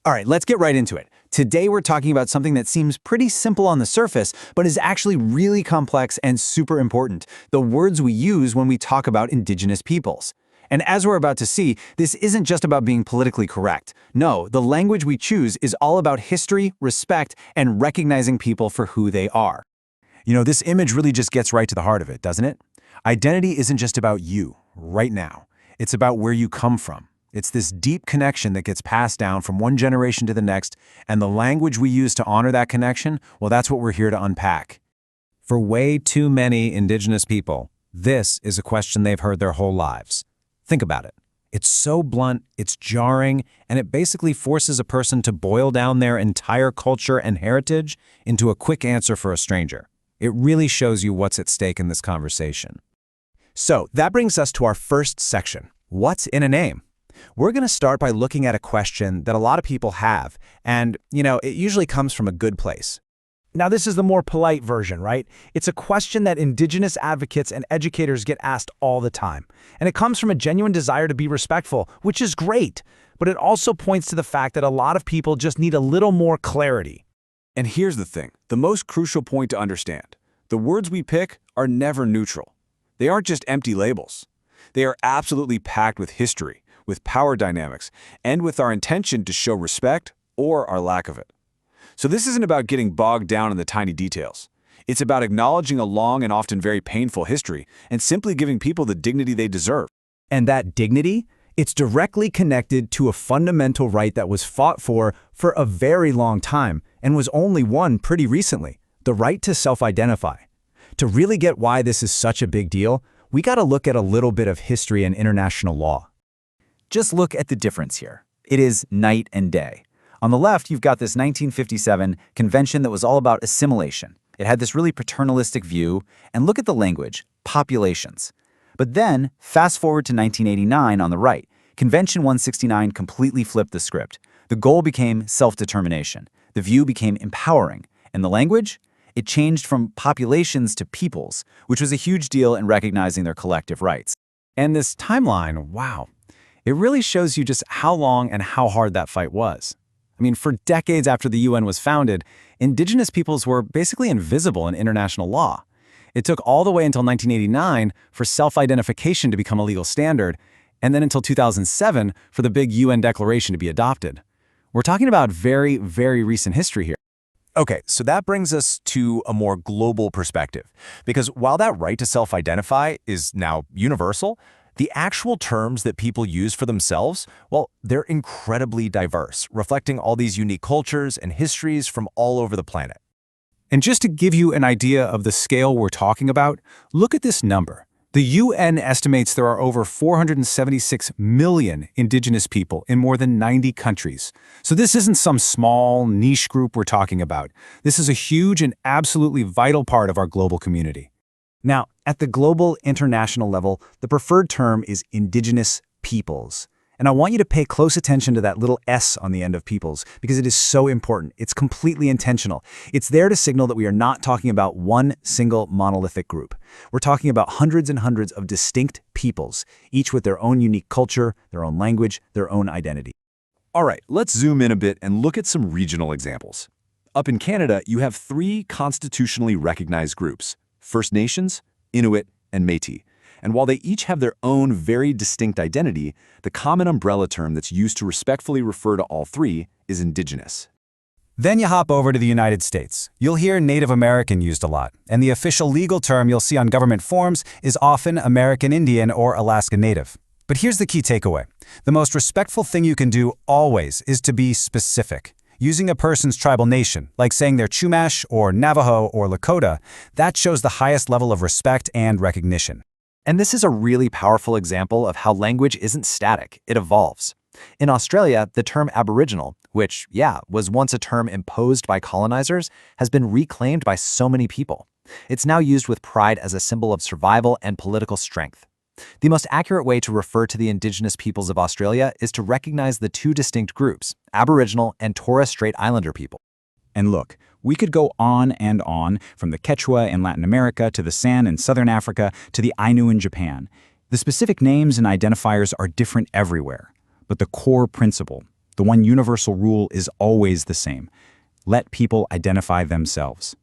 All right, let's get right into it. Today we're talking about something that seems pretty simple on the surface, but is actually really complex and super important: the words we use when we talk about indigenous peoples. And as we're about to see, this isn't just about being politically correct. No, the language we choose is all about history, respect, and recognizing people for who they are. This image really just gets right to the heart of it, doesn't it? Identity isn't just about you, right now. It's about where you come from. It's this deep connection that gets passed down from one generation to the next, and the language we use to honor that connection, well, that's what we're here to unpack. For way too many indigenous people, this is a question they've heard their whole lives. Think about it. It's so blunt, it's jarring, and it basically forces a person to boil down their entire culture and heritage into a quick answer for a stranger. It really shows you what's at stake in this conversation. So that brings us to our first section. What's in a name? We're going to start by looking at a question that a lot of people have, and, it usually comes from a good place. Now, this is the more polite version, right? It's a question that Indigenous advocates and educators get asked all the time. And it comes from a genuine desire to be respectful, which is great. But it also points to the fact that a lot of people just need a little more clarity. And here's the thing, the most crucial point to understand. The words we pick are never neutral. They aren't just empty labels. They are absolutely packed with history, with power dynamics, and with our intention to show respect or our lack of it. So this isn't about getting bogged down in the tiny details. It's about acknowledging a long and often very painful history and simply giving people the dignity they deserve. And that dignity, it's directly connected to a fundamental right that was fought for a very long time and was only won pretty recently: the right to self-identify. To really get why this is such a big deal, we got to look at a little bit of history and international law. Just look at the difference here. It is night and day. On the left, you've got this 1957 convention that was all about assimilation. It had this really paternalistic view, and look at the language: populations. But then, fast forward to 1989 on the right, Convention 169 completely flipped the script. The goal became self-determination. The view became empowering. And the language? It changed from populations to peoples, which was a huge deal in recognizing their collective rights. And this timeline, wow, it really shows you just how long and how hard that fight was. For decades after the UN was founded, indigenous peoples were basically invisible in international law. It took all the way until 1989 for self-identification to become a legal standard, and then until 2007 for the big UN declaration to be adopted. We're talking about very, very recent history here. Okay, so that brings us to a more global perspective, because while that right to self-identify is now universal, the actual terms that people use for themselves, well, they're incredibly diverse, reflecting all these unique cultures and histories from all over the planet. And just to give you an idea of the scale we're talking about, look at this number. The UN estimates there are over 476 million indigenous people in more than 90 countries. So this isn't some small, niche group we're talking about. This is a huge and absolutely vital part of our global community. Now, at the global international level, the preferred term is indigenous peoples. And I want you to pay close attention to that little S on the end of peoples, because it is so important. It's completely intentional. It's there to signal that we are not talking about one single monolithic group. We're talking about hundreds and hundreds of distinct peoples, each with their own unique culture, their own language, their own identity. All right, let's zoom in a bit and look at some regional examples. Up in Canada, you have 3 constitutionally recognized groups: First Nations, Inuit, and Métis. And while they each have their own very distinct identity, the common umbrella term that's used to respectfully refer to all 3 is Indigenous. Then you hop over to the United States. You'll hear Native American used a lot, and the official legal term you'll see on government forms is often American Indian or Alaska Native. But here's the key takeaway. The most respectful thing you can do always is to be specific. Using a person's tribal nation, like saying they're Chumash or Navajo or Lakota, that shows the highest level of respect and recognition. And this is a really powerful example of how language isn't static, it evolves. In Australia, the term Aboriginal, which, was once a term imposed by colonizers, has been reclaimed by so many people. It's now used with pride as a symbol of survival and political strength. The most accurate way to refer to the Indigenous peoples of Australia is to recognize the 2 distinct groups, Aboriginal and Torres Strait Islander people. And look, we could go on and on, from the Quechua in Latin America to the San in Southern Africa to the Ainu in Japan. The specific names and identifiers are different everywhere, but the core principle, The one universal rule is always the same. Let people identify themselves.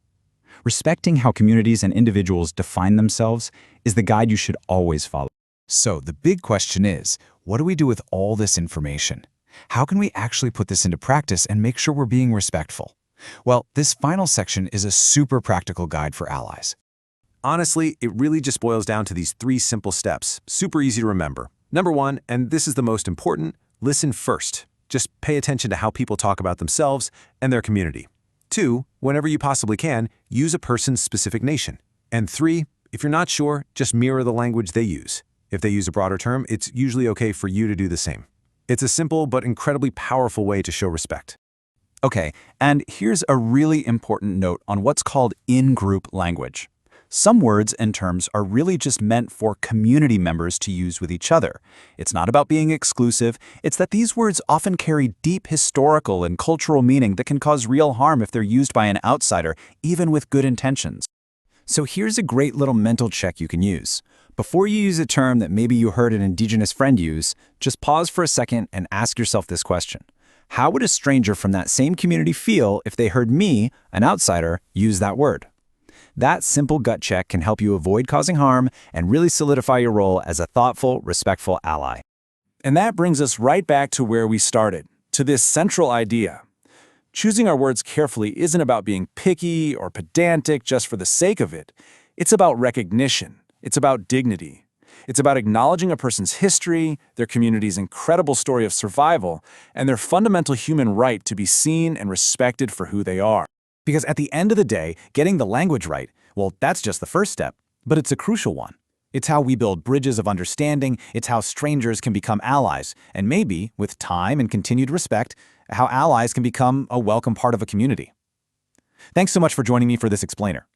Respecting how communities and individuals define themselves is the guide you should always follow. So the big question is, what do we do with all this information? How can we actually put this into practice and make sure we're being respectful? Well, this final section is a super practical guide for allies. Honestly, it really just boils down to these 3 simple steps, super easy to remember. Number 1, and this is the most important, listen first. Just pay attention to how people talk about themselves and their community. 2, whenever you possibly can, use a person's specific nation. And 3, if you're not sure, just mirror the language they use. If they use a broader term, it's usually okay for you to do the same. It's a simple but incredibly powerful way to show respect. Okay, and here's a really important note on what's called in-group language. Some words and terms are really just meant for community members to use with each other. It's not about being exclusive, it's that these words often carry deep historical and cultural meaning that can cause real harm if they're used by an outsider, even with good intentions. So here's a great little mental check you can use. Before you use a term that maybe you heard an Indigenous friend use, just pause for a second and ask yourself this question. How would a stranger from that same community feel if they heard me, an outsider, use that word? That simple gut check can help you avoid causing harm and really solidify your role as a thoughtful, respectful ally. And that brings us right back to where we started, to this central idea. Choosing our words carefully isn't about being picky or pedantic just for the sake of it. It's about recognition. It's about dignity. It's about acknowledging a person's history, their community's incredible story of survival, and their fundamental human right to be seen and respected for who they are. Because at the end of the day, getting the language right, well, that's just the first step, but it's a crucial one. It's how we build bridges of understanding, it's how strangers can become allies, and maybe, with time and continued respect, how allies can become a welcome part of a community. Thanks so much for joining me for this explainer.